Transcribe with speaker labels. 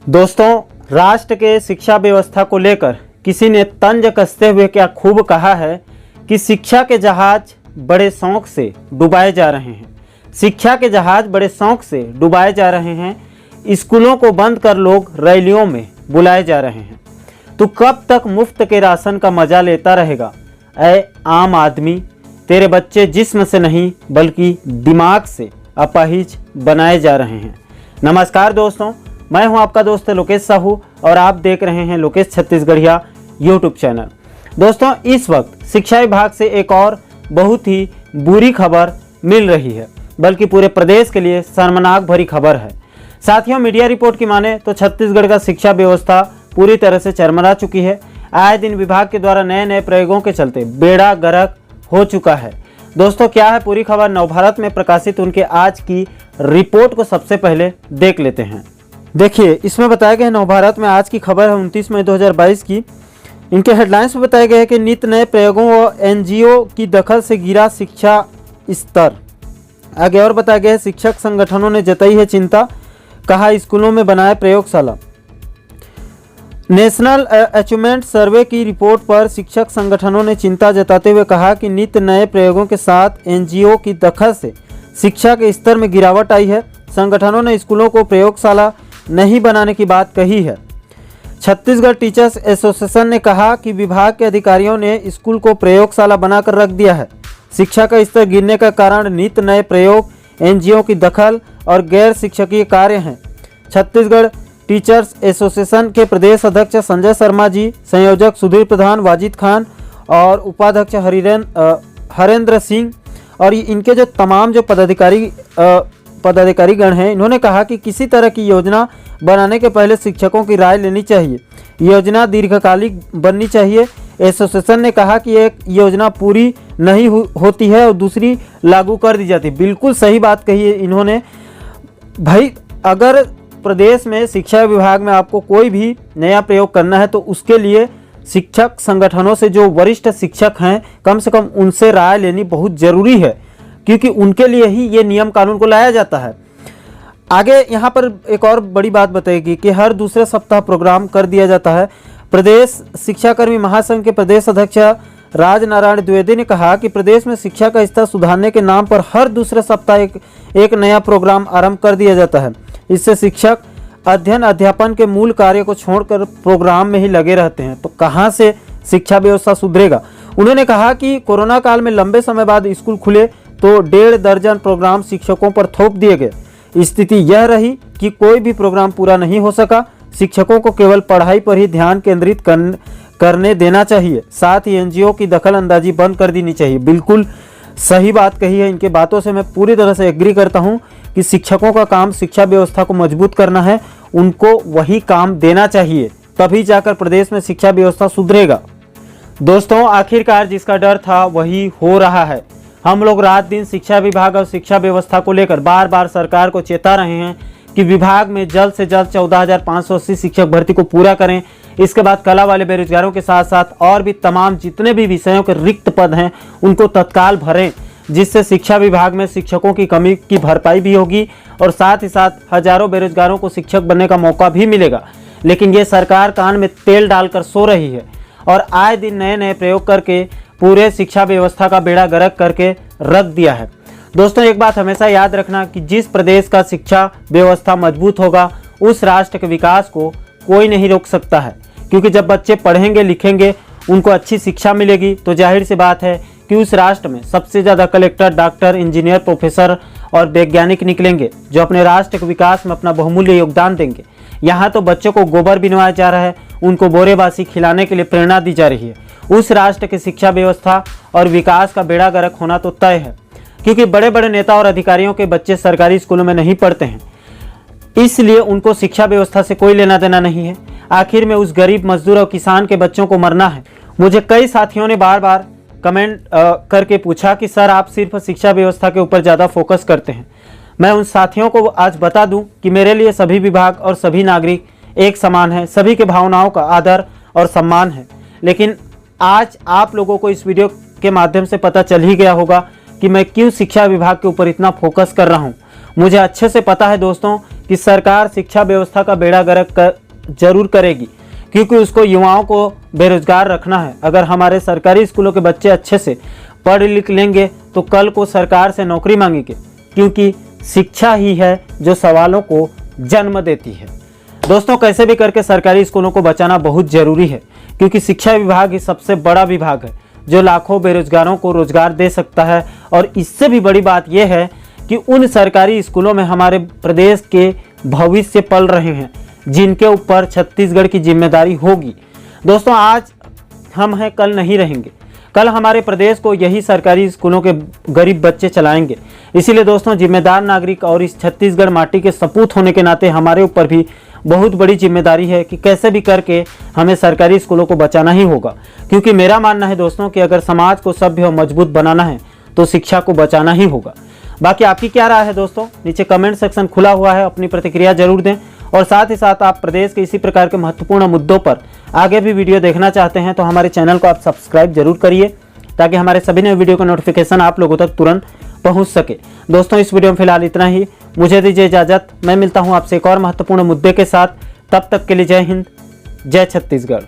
Speaker 1: दोस्तों, राष्ट्र के शिक्षा व्यवस्था को लेकर किसी ने तंज कसते हुए क्या खूब कहा है कि शिक्षा के जहाज बड़े शौक से डुबाए जा रहे हैं। शिक्षा के जहाज बड़े शौक से डुबाए जा रहे हैं। स्कूलों को बंद कर लोग रैलियों में बुलाए जा रहे हैं। तो कब तक मुफ्त के राशन का मजा लेता रहेगा? ऐ आम आदमी, तेरे बच्चे जिस्म से नहीं बल्कि दिमाग से अपाहिज बनाए जा रहे हैं। नमस्कार दोस्तों, मैं हूं आपका दोस्त लोकेश साहू और आप देख रहे हैं लोकेश छत्तीसगढ़िया यूट्यूब चैनल। दोस्तों, इस वक्त शिक्षा विभाग से एक और बहुत ही बुरी खबर मिल रही है, बल्कि पूरे प्रदेश के लिए शर्मनाक भरी खबर है। साथियों, मीडिया रिपोर्ट की माने तो छत्तीसगढ़ का शिक्षा व्यवस्था पूरी तरह से चरमरा चुकी है। आए दिन विभाग के द्वारा नए नए प्रयोगों के चलते बेड़ा गर्क हो चुका है। दोस्तों, क्या है पूरी खबर? नवभारत में प्रकाशित उनके आज की रिपोर्ट को सबसे पहले देख लेते हैं। देखिए, इसमें बताया गया है, नवभारत में आज की खबर है 29 मई 2022 की। इनके हेडलाइंस में बताया गया है कि नित नए प्रयोगों व एनजीओ की दखल से गिरा शिक्षा स्तर। आगे और बताया गया है, शिक्षक संगठनों ने जताई है चिंता, कहा स्कूलों में बनाए प्रयोगशाला। नेशनल अचीवमेंट सर्वे की रिपोर्ट पर शिक्षक संगठनों ने चिंता जताते हुए कहा कि नित नए प्रयोगों के साथ एनजीओ की दखल से शिक्षा के स्तर में गिरावट आई है। संगठनों ने स्कूलों को प्रयोगशाला नहीं बनाने की बात कही है। छत्तीसगढ़ टीचर्स एसोसिएशन ने कहा कि विभाग के अधिकारियों ने स्कूल को प्रयोगशाला बनाकर रख दिया है। शिक्षा का स्तर गिरने का कारण नित नए प्रयोग, एनजीओ की दखल और गैर शिक्षकीय कार्य हैं। छत्तीसगढ़ टीचर्स एसोसिएशन के प्रदेश अध्यक्ष संजय शर्मा जी, संयोजक सुधीर प्रधान, वाजिद खान और उपाध्यक्ष हरेंद्र सिंह और इनके जो तमाम जो पदाधिकारीगण हैं, इन्होंने कहा कि किसी तरह की योजना बनाने के पहले शिक्षकों की राय लेनी चाहिए। योजना दीर्घकालिक बननी चाहिए। एसोसिएशन ने कहा कि एक योजना पूरी नहीं होती है और दूसरी लागू कर दी जाती है। बिल्कुल सही बात कही है इन्होंने। भाई, अगर प्रदेश में शिक्षा विभाग में आपको कोई भी नया प्रयोग करना है तो उसके लिए शिक्षक संगठनों से जो वरिष्ठ शिक्षक हैं, कम से कम उनसे राय लेनी बहुत ज़रूरी है, क्योंकि उनके लिए ही ये नियम कानून को लाया जाता है। आगे यहाँ पर एक और बड़ी बात बताएगी कि हर दूसरे सप्ताह प्रोग्राम कर दिया जाता है। प्रदेश शिक्षाकर्मी महासंघ के प्रदेश अध्यक्ष राजनारायण द्विवेदी ने कहा कि प्रदेश में शिक्षा का स्तर सुधारने के नाम पर हर दूसरे सप्ताह एक नया प्रोग्राम आरंभ कर दिया जाता है। इससे शिक्षक अध्ययन अध्यापन के मूल कार्य को छोड़कर प्रोग्राम में ही लगे रहते हैं। तो कहाँ से शिक्षा व्यवस्था सुधरेगा? उन्होंने कहा कि कोरोना काल में लंबे समय बाद स्कूल खुले तो 1.5 दर्जन प्रोग्राम शिक्षकों पर थोप दिए गए। स्थिति यह रही कि कोई भी प्रोग्राम पूरा नहीं हो सका। शिक्षकों को केवल पढ़ाई पर ही ध्यान केंद्रित करने देना चाहिए। साथ ही एनजीओ की दखल अंदाजी बंद कर देनी चाहिए। बिल्कुल सही बात कही है। इनके बातों से मैं पूरी तरह से एग्री करता हूं कि शिक्षकों का काम शिक्षा व्यवस्था को मजबूत करना है। उनको वही काम देना चाहिए, तभी जाकर प्रदेश में शिक्षा व्यवस्था सुधरेगा। दोस्तों, आखिरकार जिसका डर था वही हो रहा है। हम लोग रात दिन शिक्षा विभाग और शिक्षा व्यवस्था को लेकर बार बार सरकार को चेता रहे हैं कि विभाग में जल्द से जल्द 14,580 शिक्षक भर्ती को पूरा करें। इसके बाद कला वाले बेरोजगारों के साथ साथ और भी तमाम जितने भी विषयों के रिक्त पद हैं उनको तत्काल भरें, जिससे शिक्षा विभाग में शिक्षकों की कमी की भरपाई भी होगी और साथ ही साथ हजारों बेरोजगारों को शिक्षक बनने का मौका भी मिलेगा। लेकिन ये सरकार कान में तेल डालकर सो रही है और आए दिन नए नए प्रयोग करके पूरे शिक्षा व्यवस्था का बेड़ा गर्क करके रख दिया है। दोस्तों, एक बात हमेशा याद रखना कि जिस प्रदेश का शिक्षा व्यवस्था मजबूत होगा उस राष्ट्र के विकास को कोई नहीं रोक सकता है। क्योंकि जब बच्चे पढ़ेंगे लिखेंगे, उनको अच्छी शिक्षा मिलेगी, तो जाहिर सी बात है कि उस राष्ट्र में सबसे ज़्यादा कलेक्टर, डॉक्टर, इंजीनियर, प्रोफेसर और वैज्ञानिक निकलेंगे जो अपने राष्ट्र के विकास में अपना बहुमूल्य योगदान देंगे। यहाँ तो बच्चों को गोबर बिनवाया जा रहा है, उनको बोरेबासी खिलाने के लिए प्रेरणा दी जा रही है। उस राष्ट्र की शिक्षा व्यवस्था और विकास का बेड़ा गर्क होना तो तय है, क्योंकि बड़े बड़े नेता और अधिकारियों के बच्चे सरकारी स्कूलों में नहीं पढ़ते हैं, इसलिए उनको शिक्षा व्यवस्था से कोई लेना देना नहीं है। आखिर में उस गरीब मजदूर और किसान के बच्चों को मरना है। मुझे कई साथियों ने बार बार कमेंट करके पूछा कि सर, आप सिर्फ शिक्षा व्यवस्था के ऊपर ज़्यादा फोकस करते हैं। मैं उन साथियों को आज बता दूं कि मेरे लिए सभी विभाग और सभी नागरिक एक समान है, सभी के भावनाओं का आदर और सम्मान है। लेकिन आज आप लोगों को इस वीडियो के माध्यम से पता चल ही गया होगा कि मैं क्यों शिक्षा विभाग के ऊपर इतना फोकस कर रहा हूँ। मुझे अच्छे से पता है दोस्तों कि सरकार शिक्षा व्यवस्था का बेड़ा गर्क जरूर करेगी, क्योंकि उसको युवाओं को बेरोजगार रखना है। अगर हमारे सरकारी स्कूलों के बच्चे अच्छे से पढ़ लिख लेंगे तो कल को सरकार से नौकरी मांगेंगे, क्योंकि शिक्षा ही है जो सवालों को जन्म देती है। दोस्तों, कैसे भी करके सरकारी स्कूलों को बचाना बहुत ज़रूरी है, क्योंकि शिक्षा विभाग ही सबसे बड़ा विभाग है जो लाखों बेरोजगारों को रोजगार दे सकता है। और इससे भी बड़ी बात यह है कि उन सरकारी स्कूलों में हमारे प्रदेश के भविष्य पल रहे हैं, जिनके ऊपर छत्तीसगढ़ की जिम्मेदारी होगी। दोस्तों, आज हम हैं, कल नहीं रहेंगे। कल हमारे प्रदेश को यही सरकारी स्कूलों के गरीब बच्चे चलाएंगे। इसीलिए दोस्तों, जिम्मेदार नागरिक और इस छत्तीसगढ़ माटी के सपूत होने के नाते हमारे ऊपर भी बहुत बड़ी जिम्मेदारी है कि कैसे भी करके हमें सरकारी स्कूलों को बचाना ही होगा। क्योंकि मेरा मानना है दोस्तों कि अगर समाज को सभ्य और मजबूत बनाना है तो शिक्षा को बचाना ही होगा। बाकी आपकी क्या राय है दोस्तों, नीचे कमेंट सेक्शन खुला हुआ है, अपनी प्रतिक्रिया जरूर दें। और साथ ही साथ आप प्रदेश के इसी प्रकार के महत्वपूर्ण मुद्दों पर आगे भी वीडियो देखना चाहते हैं तो हमारे चैनल को आप सब्सक्राइब जरूर करिए, ताकि हमारे सभी नए वीडियो का नोटिफिकेशन आप लोगों तक तुरंत पहुंच सके। दोस्तों, इस वीडियो में फिलहाल इतना ही। मुझे दीजिए इजाजत। मैं मिलता हूं आपसे एक और महत्वपूर्ण मुद्दे के साथ। तब तक के लिए जय हिंद, जय छत्तीसगढ़।